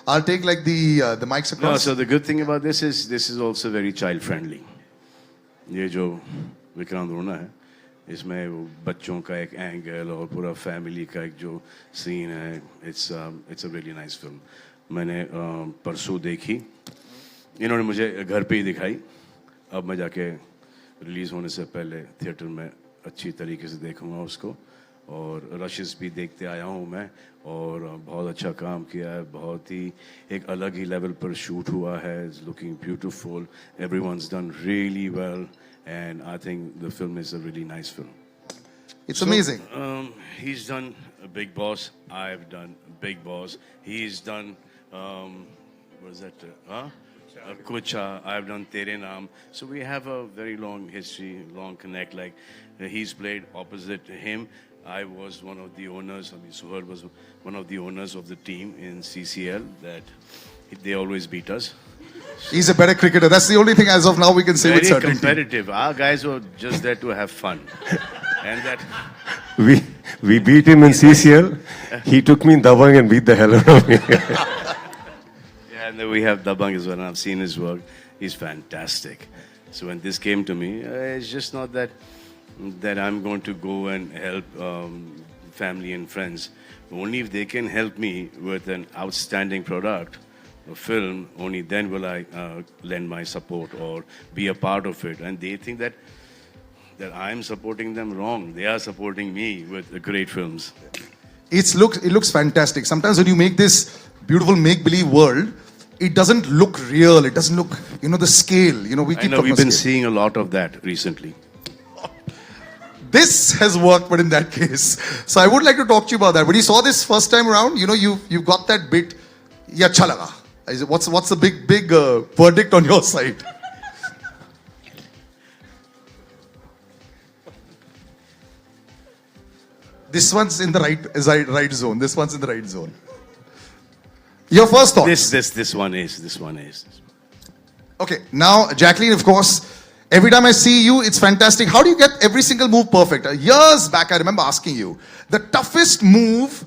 I'll take like the mics No, across. so the good thing about this is also very child friendly. ये जो विक्रांत रोना है, इसमें वो बच्चों का एक एंगल और पूरा फैमिली का एक जो सीन है, it's a really nice film. मैंने परसों देखी, इन्होंने मुझे घर पे ही दिखाई, अब मैं जाके रिलीज होने से पहले थिएटर में अच्छी तरीके से देखूंगा उसको, और रशेस भी देखते आया हूँ मैं, और बहुत अच्छा काम किया है, बहुत ही एक अलग ही लेवल पर शूट हुआ है, it's looking beautiful, everyone's done really well, and I think the film is a really nice film. It's amazing. He's done Big Boss, I've done Big Boss, he's done what is that? Kiccha, I've done Tere Naam. So we have a very long history, long connect. Like he's played opposite to him. I was one of the owners. I mean, Suhar was one of the owners of the team in CCL. That they always beat us. He's a better cricketer. That's the only thing as of now we can say with Very certainty. competitive. Our guys were just there to have fun, and that. We beat him in CCL. He took me in Dabang and beat the hell out of me. Yeah, and then we have Dabang as well. And I've seen his work. He's fantastic. So when this came to me, it's just not that I'm going to go and help family and friends. Only if they can help me with an outstanding product, a film, only then will I lend my support or be a part of it. And they think that I'm supporting them wrong. They are supporting me with great films. It looks fantastic. Sometimes when you make this beautiful make-believe world, it doesn't look real. It doesn't look, the scale. We keep we've been scale. seeing a lot of that recently. This has worked, but in that case. So I would like to talk to you about that. When you saw this first time around, you got that bit, ye acha laga. What's the big verdict on your side? This one's in the right zone. This one's in the right zone. Your first thoughts? This one is. Okay, now Jacqueline, of course, every time I see you, it's fantastic. How do you get every single move perfect? Years back, I remember asking you, the toughest move,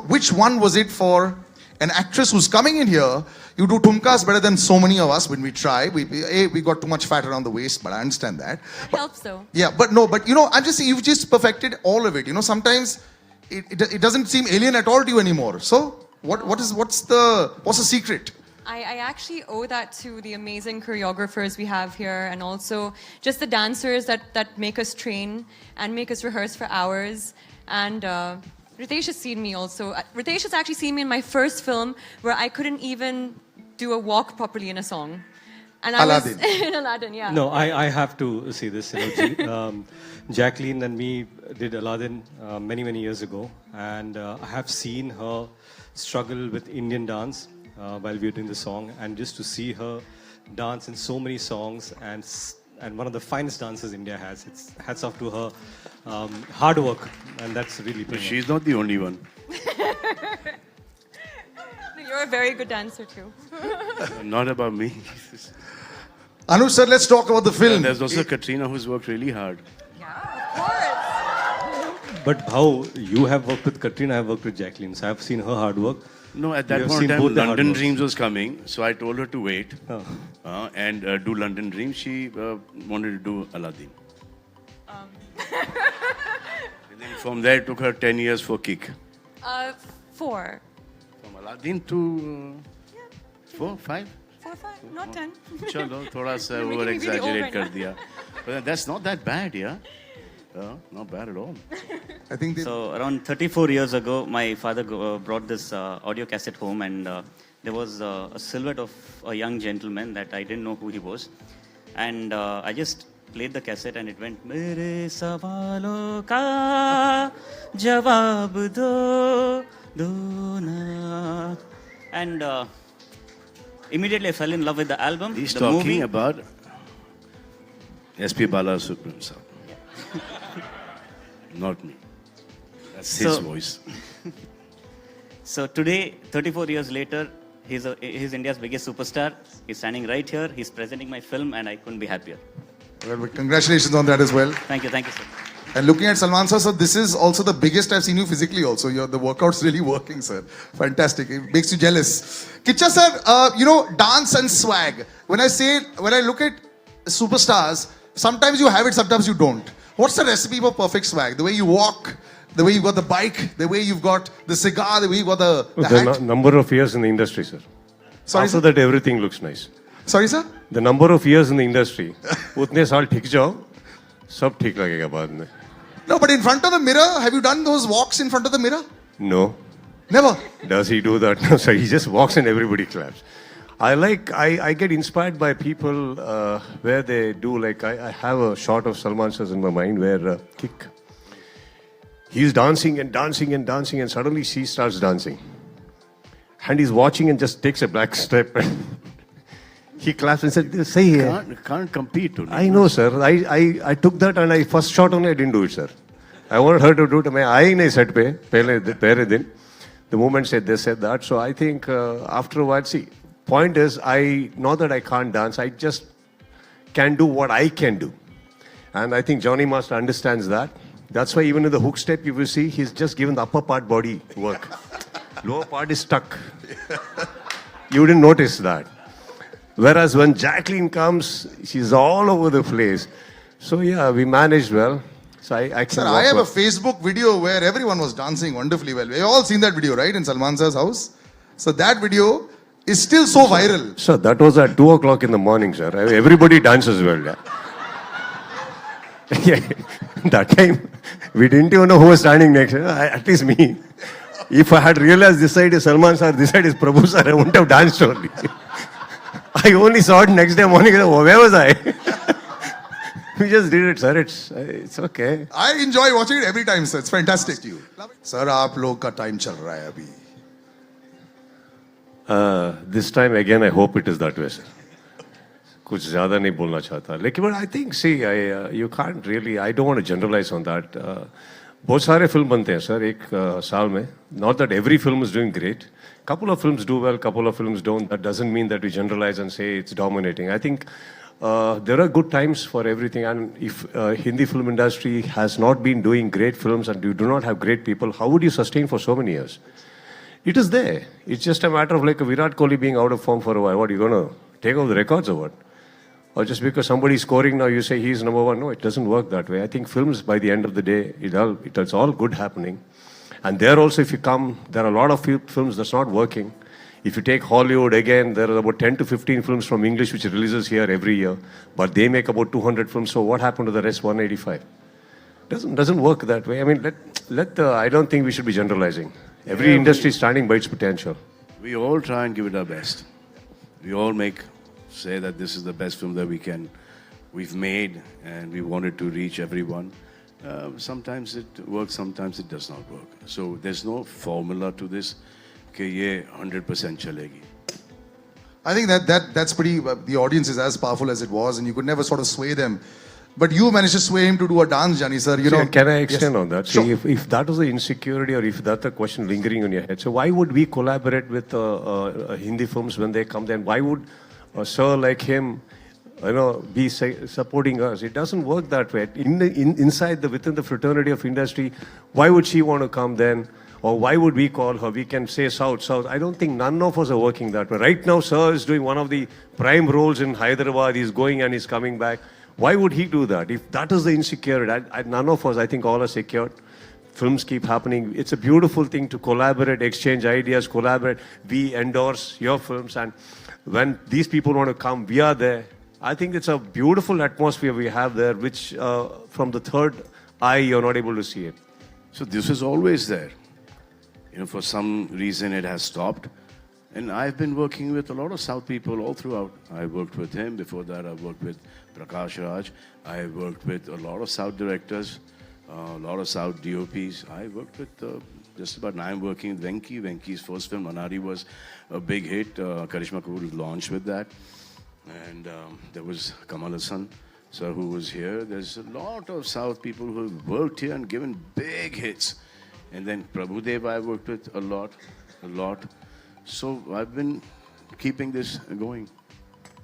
which one was it for an actress who's coming in here? You do tumkas better than so many of us when we try. We got too much fat around the waist, but I understand that. It helps though. Yeah, but I'm just saying, you've just perfected all of it. Sometimes it doesn't seem alien at all to you anymore. So what's the secret? I actually owe that to the amazing choreographers we have here, and also just the dancers that make us train and make us rehearse for hours. And Ritesh has seen me also. Ritesh has actually seen me in my first film where I couldn't even do a walk properly in a song. And Aladdin. was in Aladdin, yeah. No, I have to say this. Jacqueline and me did Aladdin many years ago, and I have seen her struggle with Indian dance while we were doing the song, and just to see her dance in so many songs, and one of the finest dances India has. It's hats off to her hard work, and that's really. But she's not the only one. You're a very good dancer too. Not about me. Anuj sir, let's talk about the film. And there's also Katrina who's worked really hard. Yeah, of course. But how you have worked with Katrina, I have worked with Jacqueline, so I have seen her hard work. No, at You that have point seen in both time, the hard London works. Dreams was coming, so I told her to wait Oh. and do London Dreams. She wanted to do Aladdin. And then from there, it took her 10 years for Kick. 4. From Aladdin to 4, 5? 4, 5, not 10. Chalo, thoda sa You're making over me really old exaggerate right kar now. diya. But that's not that bad, yeah? Not bad at all. I think So around 34 years ago, my father brought this audio cassette home, and there was a silhouette of a young gentleman that I didn't know who he was. And I just played the cassette and it went, Mere sawalon ka jawab do na. And immediately I fell in love with the album. He's the talking movie. about SP Balasubramanian sir. Not me. That's his So- voice. So today, 34 years later, he's India's biggest superstar. He's standing right here. He's presenting my film, and I couldn't be happier. Well, congratulations on that as well. Thank you, sir. And looking at Salman sir, so this is also the biggest I've seen you physically also. The workout's really working, sir. Fantastic. It makes you jealous. Kiccha sir, dance and swag. When I look at superstars, sometimes you have it, sometimes you don't. What's the recipe for perfect swag? The way you walk, the way you've got the bike, the way you've got the cigar, the way you've got the hat. Number of years in the industry, sir. Sorry, After sir? that, everything looks nice. Sorry, sir? The number of years in the industry, उतने साल ठीक जाओ, सब ठीक लगेगा बाद में. No, but in front of the mirror, have you done those walks in front of the mirror? No. Never. Does he do that? No, sir. He just walks and everybody claps. I get inspired by people where they do, like, I have a shot of Salman sir in my mind where he's dancing and dancing and dancing and suddenly she starts dancing. And he's watching and just takes a back step and he claps and said, say here. Can't compete. I know, sir. I took that and I first shot on it, I didn't do it, sir. I wanted her to do it. I nahi set pe, pehle din. The moment said they said that. So I think after a while, see, point is, not that I can't dance, I just can do what I can do. And I think Johnny Master understands that. That's why even in the hook step, you will see, he's just given the upper part body work. Lower part is stuck. You didn't notice that. Whereas when Jacqueline comes, she's all over the place. So yeah, we managed well. So I can Sir, walk I have well. a Facebook video where everyone was dancing wonderfully well. We've all seen that video, right? In Salman sir's house. So that video is still so viral. Sir, that was at 2 o'clock in the morning, sir. Everybody dances well. Yeah. Yeah. That time, we didn't even know who was standing next. At least me. If I had realized this side is Salman sir, this side is Prabhu sir, I wouldn't have danced only. I only saw it next day morning. Where was I? We just did it, sir. It's okay. I enjoy watching it every time, sir. It's fantastic. Sir, आप लोग का time चल रहा है अभी. This time again, I hope it is that way, sir. कुछ ज़्यादा नहीं बोलना चाहता. लेकिन but I think, see, you can't really, I don't want to generalize on that. बहुत सारे फिल्म बनते हैं, sir, एक साल में. Not that every film is doing great. Couple of films do well, couple of films don't. That doesn't mean that we generalize and say it's dominating. I think there are good times for everything. And if Hindi film industry has not been doing great films and you do not have great people, how would you sustain for so many years? It is there. It's just a matter of like a Virat Kohli being out of form for a while. What, are you going to take off the records or what? Or just because somebody's scoring now, you say he's number one. No, it doesn't work that way. I think films, by the end of the day, it's all good happening. And there also, if you come, there are a lot of films that's not working. If you take Hollywood, again, there are about 10 to 15 films from English which releases here every year. But they make about 200 films. So what happened to the rest 185? Doesn't work that way. I mean, I don't think we should be generalizing. Every industry is standing by its potential. We all try and give it our best. We all say that this is the best film that we've made, and we wanted to reach everyone. Sometimes it works, sometimes it does not work. So there's no formula to this. कि ये 100% चलेगी. I think that's pretty. The audience is as powerful as it was, and you could never sort of sway them. But you managed to sway him to do a dance, Johnny sir. Can I extend yes. on that? Sure. See, if that was the insecurity, or if that's a question lingering on your head, so why would we collaborate with Hindi films when they come? Then why would a sir like him, be supporting us? It doesn't work that way. Within the fraternity of industry, why would she want to come then? Or why would we call her? We can say South. I don't think none of us are working that way. Right now, sir is doing one of the prime roles in Hyderabad. He's going and he's coming back. Why would he do that? If that is the insecurity, none of us, I think all are secured. Films keep happening. It's a beautiful thing to collaborate, exchange ideas, collaborate. We endorse your films. And when these people want to come, we are there. I think it's a beautiful atmosphere we have there, which from the third eye, you're not able to see it. So this is always there. For some reason it has stopped. And I've been working with a lot of South people all throughout. I worked with him. Before that, I worked with Prakash Raj. I worked with a lot of South directors, a lot of South DOPs. I worked with just about now I'm working with Venki. Venki's first film, Manari, was a big hit. Karishma Kapoor launched with that. And there was Kamal Hassan, sir, who was here. There's a lot of South people who have worked here and given big hits. And then Prabhudev I worked with a lot. So I've been keeping this going.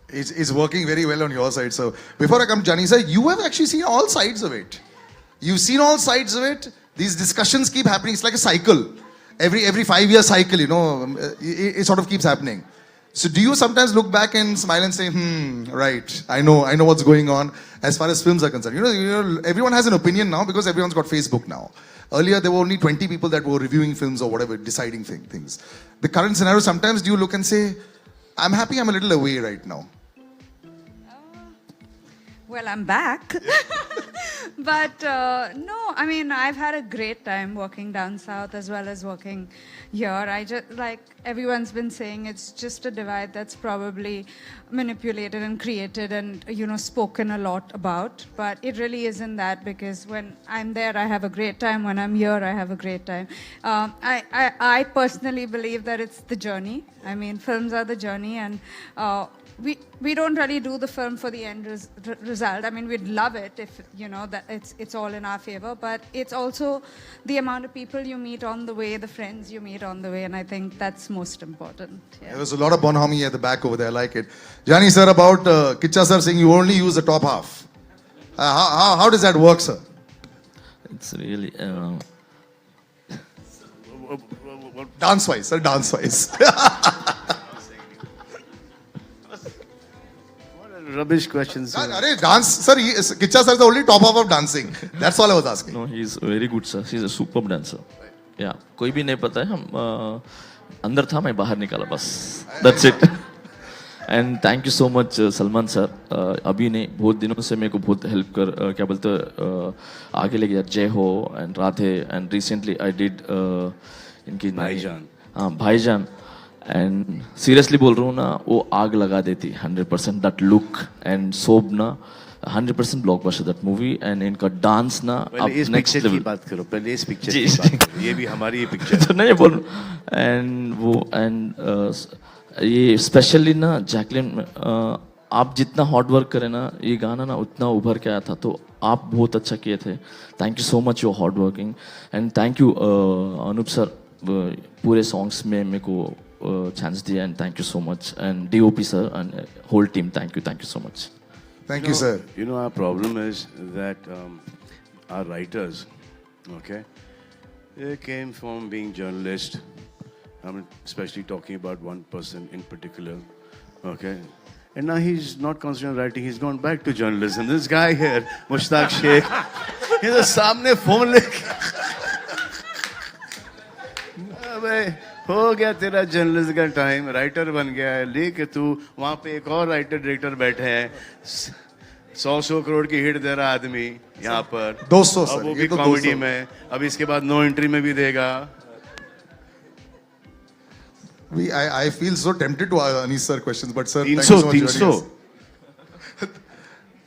It's working very well on your side. So before I come, Johnny sir, you have actually seen all sides of it. You've seen all sides of it. These discussions keep happening. It's like a cycle. Every 5-year cycle, you know, it sort of keeps happening. So do you sometimes look back and smile and say, right, I know what's going on as far as films are concerned. You know, everyone has an opinion now because everyone's got Facebook now. Earlier, there were only 20 people that were reviewing films or whatever, deciding things. The current scenario, sometimes do you look and say, I'm happy I'm a little away right now? Well, I'm back. But no, I mean, I've had a great time working down south as well as working here. I just, like everyone's been saying, it's just a divide that's probably manipulated and created and, you know, spoken a lot about. But it really isn't that, because when I'm there, I have a great time. When I'm here, I have a great time. I personally believe that it's the journey. I mean, films are the journey, and we don't really do the film for the end result. I mean, we'd love it if, you know, that it's all in our favor, but it's also the amount of people you meet on the way, the friends you meet on the way, and I think that's most important. Yeah. There was a lot of bonhomie at the back over there. I like it. Jani sir, about Kiccha sir saying you only use the top half. How does that work, sir? It's really Dance-wise, sir, dance-wise. Rubbish questions. Dance, sir, Kiccha sir is the only top half of dancing. That's all I was asking. no, he's very good, sir. He's a superb dancer. Yeah, कोई भी नहीं पता है हम अंदर था मैं बाहर निकाला बस. That's it. And thank you so much, Salman sir. अभी नहीं, बहुत दिनों से मेरे को बहुत help कर क्या बोलते आगे ले गया जय हो and Radhe, and recently I did इनकी भाईजान. हाँ भाईजान. And seriously बोल रहा हूँ ना, वो आग लगा देती 100%. That look and soap ना 100% blockbuster that movie, and इनका dance ना पहले इस next पिक्चर की level. बात करो. पहले इस पिक्चर जी, की बात करो. ये भी हमारी ही पिक्चर. तो नहीं बोल रहा हूँ. And वो and ये स्पेशली ना जैकलिन, आप जितना हार्ड वर्क करें ना, ये गाना ना उतना उभर के आया था, तो आप बहुत अच्छा किए थे. Thank you so much your hard working, and thank you Anoop sir, पूरे सॉन्ग्स में मेरे को chance diya, and thank you so much, and DOP sir and whole team, thank you so much. Thank you, sir. You know, our problem is that our writers, okay, they came from being journalists. I mean, especially talking about one person in particular, okay. And now he's not concentrating on writing, he's gone back to journalism. This guy here, Mushtaq Sheikh, he's a सामने phone लेके हो गया तेरा journalist का time, writer बन गया है, लेके तू वहाँ पे एक और राइटर डायरेक्टर बैठे हैं, 100 करोड़ की हिट दे रहा आदमी यहाँ पर 200 अब वो भी तो कॉमेडी 200 में, अब इसके बाद नो एंट्री में भी देगा. I feel so tempted to ask Anish sir questions, but sir, thank 300 you so much for joining us.